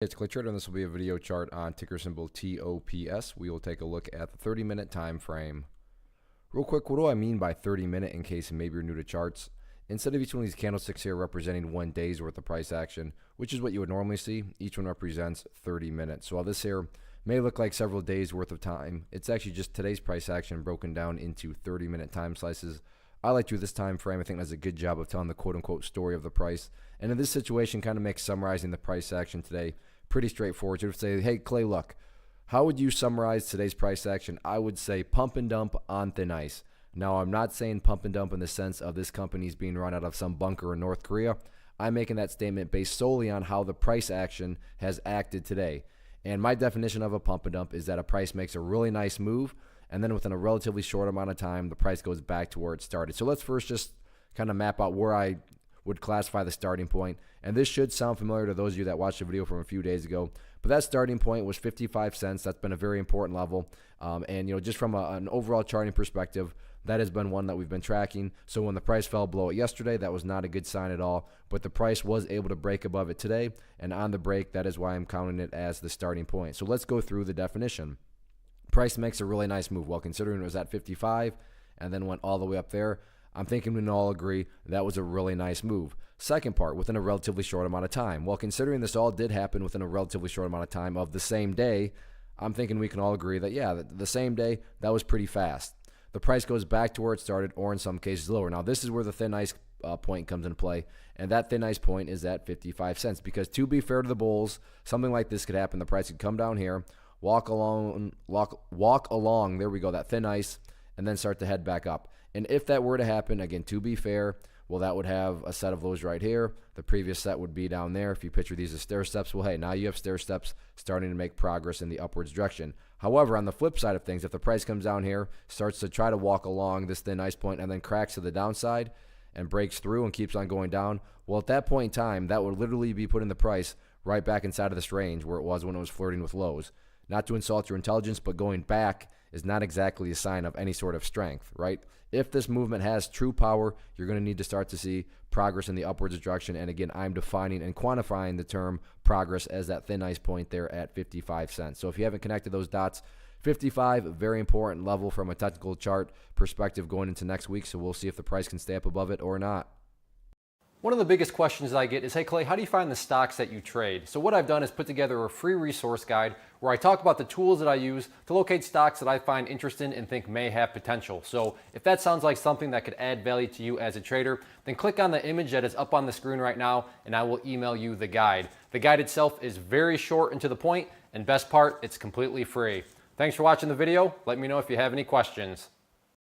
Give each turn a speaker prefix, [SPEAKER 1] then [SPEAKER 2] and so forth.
[SPEAKER 1] It's Clay Trader, and this will be a video chart on ticker symbol TOPS. We will take a look at the 30-minute time frame. Real quick, what do I mean by 30-minute in case maybe you're new to charts? Instead of each one of these candlesticks here representing 1 day's worth of price action, which is what you would normally see, each one represents 30 minutes. So while this here may look like several days worth of time, it's actually just today's price action broken down into 30-minute time slices. I like to do this time frame. I think that's a good job of telling the quote-unquote story of the price. And in this situation, kind of makes summarizing the price action today pretty straightforward. You would say, hey, Clay, look, how would you summarize today's price action? I would say pump and dump on thin ice. Now, I'm not saying pump and dump in the sense of this company's being run out of some bunker in North Korea. I'm making that statement based solely on how the price action has acted today. And my definition of a pump and dump is that a price makes a really nice move, and then within a relatively short amount of time, the price goes back to where it started. So let's first just kind of map out where I would classify the starting point. And this should sound familiar to those of you that watched the video from a few days ago. But that starting point was 55 cents. That's been a very important level. And just from an overall charting perspective, that has been one that we've been tracking. So when the price fell below it yesterday, that was not a good sign at all. But the price was able to break above it today. And on the break, that is why I'm counting it as the starting point. So let's go through the definition. Price makes a really nice move. Well, considering it was at 55 and then went all the way up there, I'm thinking we can all agree that was a really nice move. Second part, within a relatively short amount of time. Well, considering this all did happen within a relatively short amount of time of the same day, I'm thinking we can all agree that, yeah, the same day, that was pretty fast. The price goes back to where it started, or in some cases lower. Now, this is where the thin ice point comes into play, and that thin ice point is at 55 cents. Because to be fair to the bulls, something like this could happen. The price could come down here, walk along, there we go, that thin ice, and then start to head back up. And if that were to happen, again, to be fair, well, that would have a set of lows right here. The previous set would be down there. If you picture these as stair steps, well, hey, now you have stair steps starting to make progress in the upwards direction. However, on the flip side of things, if the price comes down here, starts to try to walk along this thin ice point and then cracks to the downside and breaks through and keeps on going down, well, at that point in time, that would literally be putting the price right back inside of this range where it was when it was flirting with lows. Not to insult your intelligence, but going back is not exactly a sign of any sort of strength, right? If this movement has true power, you're going to need to start to see progress in the upwards direction. And again, I'm defining and quantifying the term progress as that thin ice point there at 55 cents. So if you haven't connected those dots, 55, very important level from a technical chart perspective going into next week. So we'll see if the price can stay up above it or not.
[SPEAKER 2] One of the biggest questions I get is, hey Clay, how do you find the stocks that you trade? So what I've done is put together a free resource guide where I talk about the tools that I use to locate stocks that I find interesting and think may have potential. So if that sounds like something that could add value to you as a trader, then click on the image that is up on the screen right now and I will email you the guide. The guide itself is very short and to the point, and best part, it's completely free. Thanks for watching the video. Let me know if you have any questions.